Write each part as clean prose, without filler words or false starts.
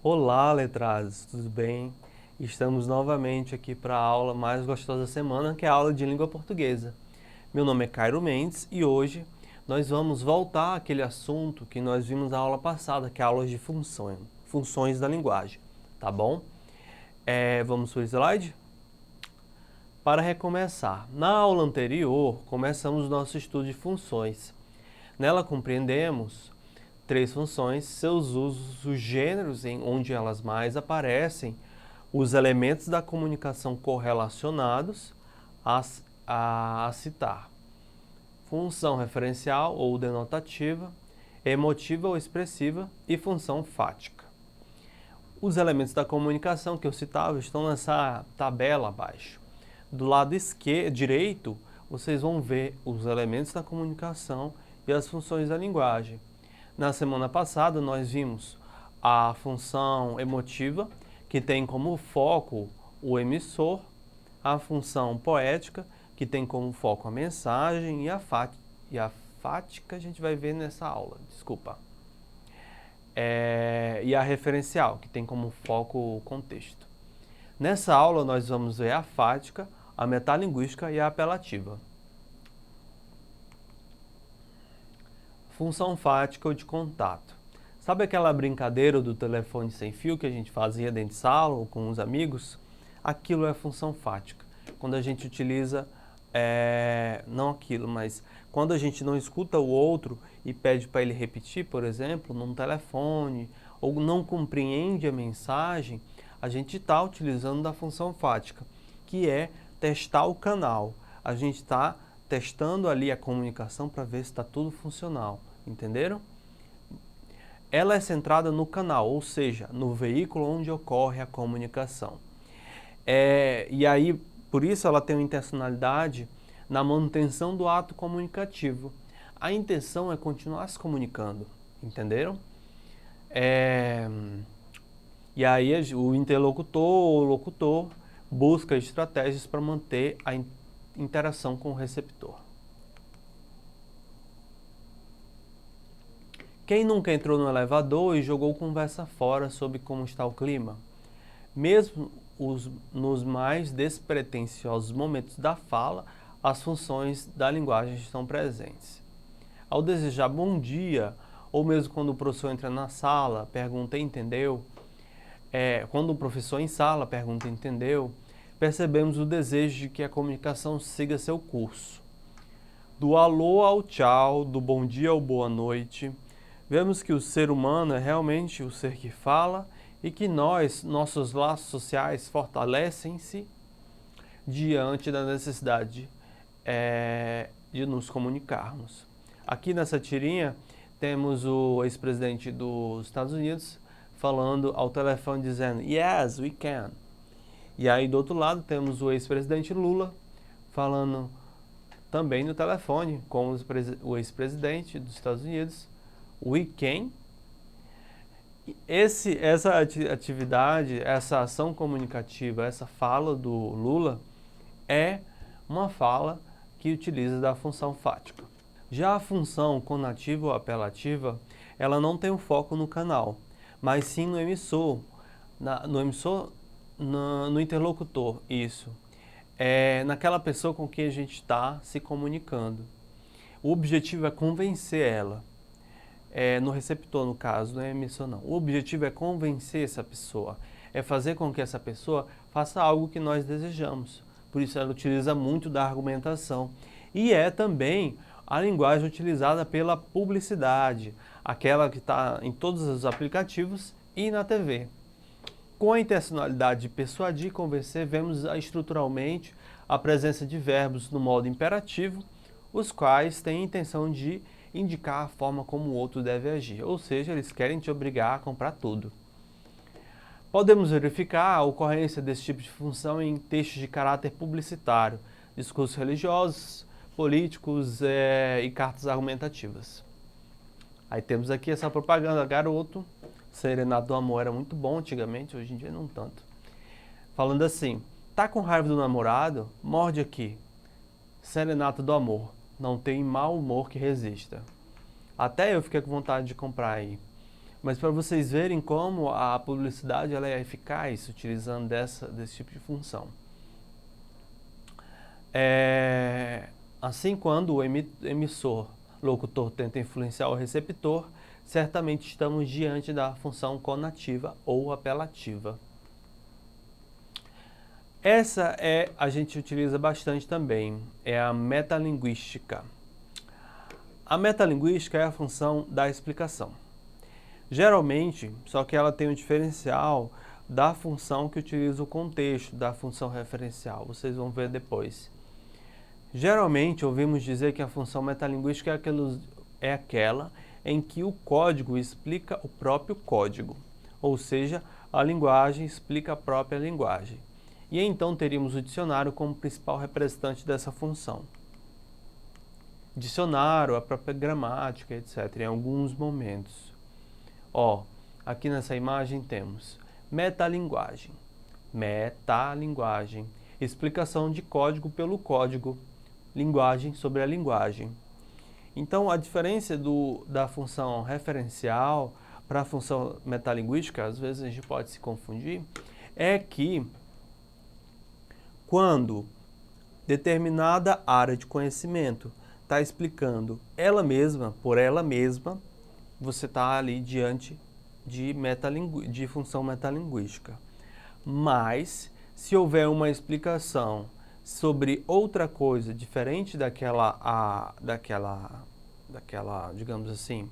Olá, letrados, tudo bem? Estamos novamente aqui para a aula mais gostosa da semana, que é a aula de língua portuguesa. Meu nome é Cairo Mendes e hoje nós vamos voltar àquele assunto que nós vimos na aula passada, que é a aula de funções da linguagem, tá bom? Vamos para o slide? Para recomeçar, na aula anterior, começamos o nosso estudo de funções. Nela compreendemos três funções, seus usos, os gêneros em onde elas mais aparecem, os elementos da comunicação correlacionados a citar. Função referencial ou denotativa, emotiva ou expressiva e função fática. Os elementos da comunicação que eu citava estão nessa tabela abaixo. Do lado direito, vocês vão ver os elementos da comunicação e as funções da linguagem. Na semana passada, nós vimos a função emotiva, que tem como foco o emissor, a função poética, que tem como foco a mensagem, e a fática a gente vai ver nessa aula, desculpa. E a referencial, que tem como foco o contexto. Nessa aula, nós vamos ver a fática, a metalinguística e a apelativa. Função fática ou de contato. Sabe aquela brincadeira do telefone sem fio que a gente fazia dentro de sala ou com os amigos? Aquilo é função fática. Quando a gente utiliza, não aquilo, mas quando a gente não escuta o outro e pede para ele repetir, por exemplo, num telefone, ou não compreende a mensagem, a gente está utilizando da função fática, que é testar o canal. A gente está testando ali a comunicação para ver se está tudo funcional, entenderam? Ela é centrada no canal, ou seja, no veículo onde ocorre a comunicação. E aí, por isso ela tem uma intencionalidade na manutenção do ato comunicativo. A intenção é continuar se comunicando, entenderam? E aí o interlocutor ou o locutor busca estratégias para manter a interação com o receptor. Quem nunca entrou no elevador e jogou conversa fora sobre como está o clima? Mesmo nos mais despretensiosos momentos da fala, as funções da linguagem estão presentes. Ao desejar bom dia, ou mesmo quando o professor entra na sala, pergunta entendeu? Quando o professor em sala pergunta entendeu? Percebemos o desejo de que a comunicação siga seu curso. Do alô ao tchau, do bom dia ao boa noite, vemos que o ser humano é realmente o ser que fala e que nossos laços sociais fortalecem-se diante da necessidade de nos comunicarmos. Aqui nessa tirinha temos o ex-presidente dos Estados Unidos falando ao telefone dizendo "Yes, we can". E aí do outro lado temos o ex-presidente Lula falando também no telefone com o ex-presidente dos Estados Unidos, "We can". Essa atividade, essa ação comunicativa, essa fala do Lula é uma fala que utiliza da função fática. Já a função conativa ou apelativa, ela não tem um foco no canal, mas sim no emissor, no interlocutor, isso. Naquela pessoa com quem a gente está se comunicando. O objetivo é convencer ela. No receptor, no caso, não é emissor não. O objetivo é convencer essa pessoa, é fazer com que essa pessoa faça algo que nós desejamos. Por isso ela utiliza muito da argumentação. E é também a linguagem utilizada pela publicidade, aquela que está em todos os aplicativos e na TV. Com a intencionalidade de persuadir e convencer, vemos estruturalmente a presença de verbos no modo imperativo, os quais têm a intenção de indicar a forma como o outro deve agir, ou seja, eles querem te obrigar a comprar tudo. Podemos verificar a ocorrência desse tipo de função em textos de caráter publicitário, discursos religiosos, políticos e cartas argumentativas. Aí temos aqui essa propaganda, garoto, Serenata do Amor era muito bom antigamente, hoje em dia não tanto. Falando assim, tá com raiva do namorado? Morde aqui. Serenata do Amor, não tem mau humor que resista. Até eu fiquei com vontade de comprar aí. Mas para vocês verem como a publicidade ela é eficaz utilizando desse tipo de função. Assim, quando o emissor, locutor, tenta influenciar o receptor, certamente estamos diante da função conativa ou apelativa. Essa a gente utiliza bastante também, é a metalinguística. A metalinguística é a função da explicação. Geralmente, só que ela tem um diferencial da função que utiliza o contexto, da função referencial. Vocês vão ver depois. Geralmente, ouvimos dizer que a função metalinguística é aquela em que o código explica o próprio código, ou seja, a linguagem explica a própria linguagem. E então teríamos o dicionário como principal representante dessa função. Dicionário, a própria gramática, etc., em alguns momentos. Aqui nessa imagem temos metalinguagem. Metalinguagem, explicação de código pelo código, linguagem sobre a linguagem. Então, a diferença da função referencial para a função metalinguística, às vezes a gente pode se confundir, é que quando determinada área de conhecimento está explicando ela mesma, por ela mesma, você está ali diante de função metalinguística. Mas, se houver uma explicação sobre outra coisa diferente daquela, digamos assim,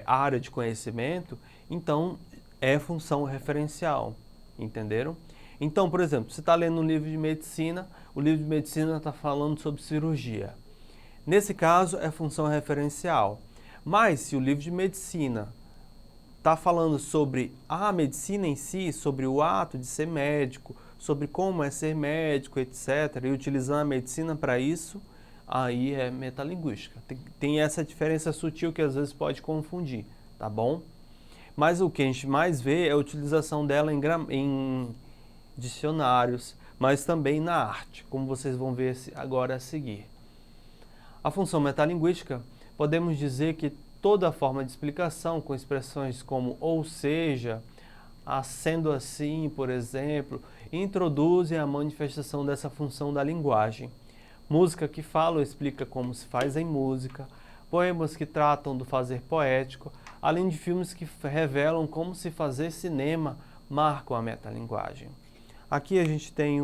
área de conhecimento, então é função referencial, entenderam? Então, por exemplo, você está lendo um livro de medicina, o livro de medicina está falando sobre cirurgia. Nesse caso, é função referencial. Mas, se o livro de medicina está falando sobre a medicina em si, sobre o ato de ser médico, sobre como é ser médico, etc., e utilizando a medicina para isso, aí é metalinguística. Tem essa diferença sutil que às vezes pode confundir, tá bom? Mas o que a gente mais vê é a utilização dela em dicionários, mas também na arte, como vocês vão ver agora a seguir. A função metalinguística, podemos dizer que toda forma de explicação com expressões como ou seja, sendo assim, por exemplo, introduzem a manifestação dessa função da linguagem. Música que fala ou explica como se faz em música, poemas que tratam do fazer poético, além de filmes que revelam como se fazer cinema, marcam a metalinguagem. Aqui a gente tem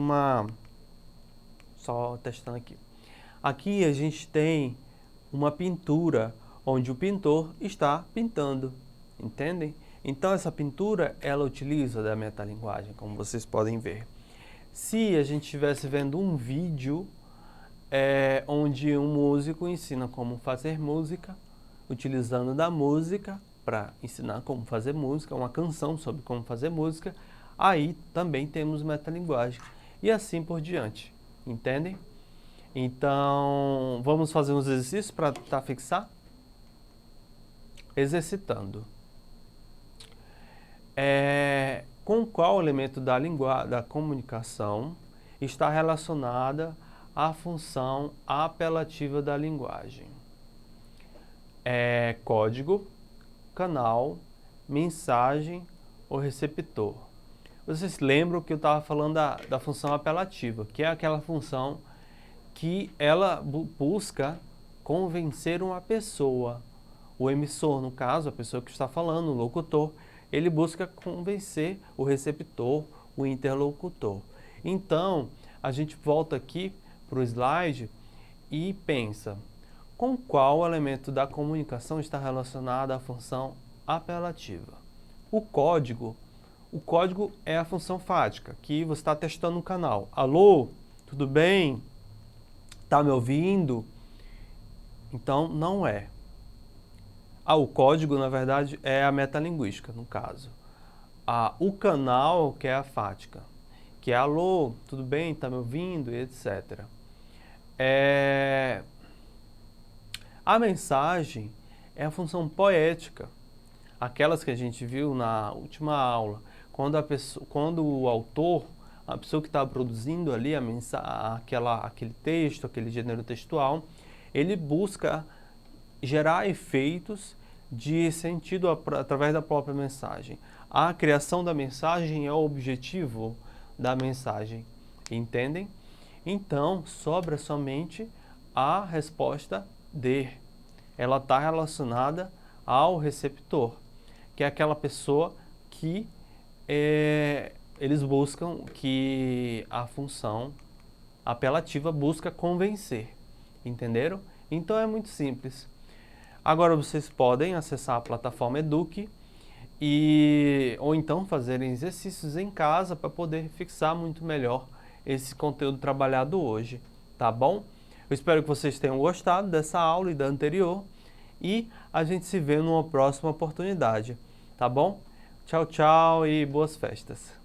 só testando aqui. Aqui a gente tem uma pintura onde o pintor está pintando, entendem? Então essa pintura, ela utiliza da metalinguagem, como vocês podem ver. Se a gente estivesse vendo um vídeo onde um músico ensina como fazer música, utilizando da música para ensinar como fazer música, uma canção sobre como fazer música, aí também temos metalinguagem. E assim por diante, entendem? Então, vamos fazer uns exercícios para tentar fixar? Exercitando. Com qual elemento da comunicação está relacionada a função apelativa da linguagem? Código, canal, mensagem ou receptor? Vocês lembram que eu estava falando da função apelativa, que é aquela função que ela busca convencer uma pessoa. O emissor, no caso, a pessoa que está falando, o locutor, ele busca convencer o receptor, o interlocutor. Então, a gente volta aqui para o slide e pensa, com qual elemento da comunicação está relacionada a função apelativa? O código é a função fática, que você está testando no canal. Alô, tudo bem? Está me ouvindo? Então, não é. O código, na verdade, é a metalinguística, no caso. O canal, que é a fática, que é alô, tudo bem, está me ouvindo, etc. A mensagem é a função poética, aquelas que a gente viu na última aula, quando o autor, a pessoa que está produzindo ali aquele texto, aquele gênero textual, ele busca gerar efeitos de sentido através da própria mensagem. A criação da mensagem é o objetivo da mensagem, entendem? Então, sobra somente a resposta D. Ela está relacionada ao receptor, que é aquela pessoa que eles buscam, que a função apelativa busca convencer, entenderam? Então é muito simples. Agora vocês podem acessar a plataforma Eduque ou então fazerem exercícios em casa para poder fixar muito melhor esse conteúdo trabalhado hoje, tá bom? Eu espero que vocês tenham gostado dessa aula e da anterior e a gente se vê numa próxima oportunidade, tá bom? Tchau, tchau e boas festas!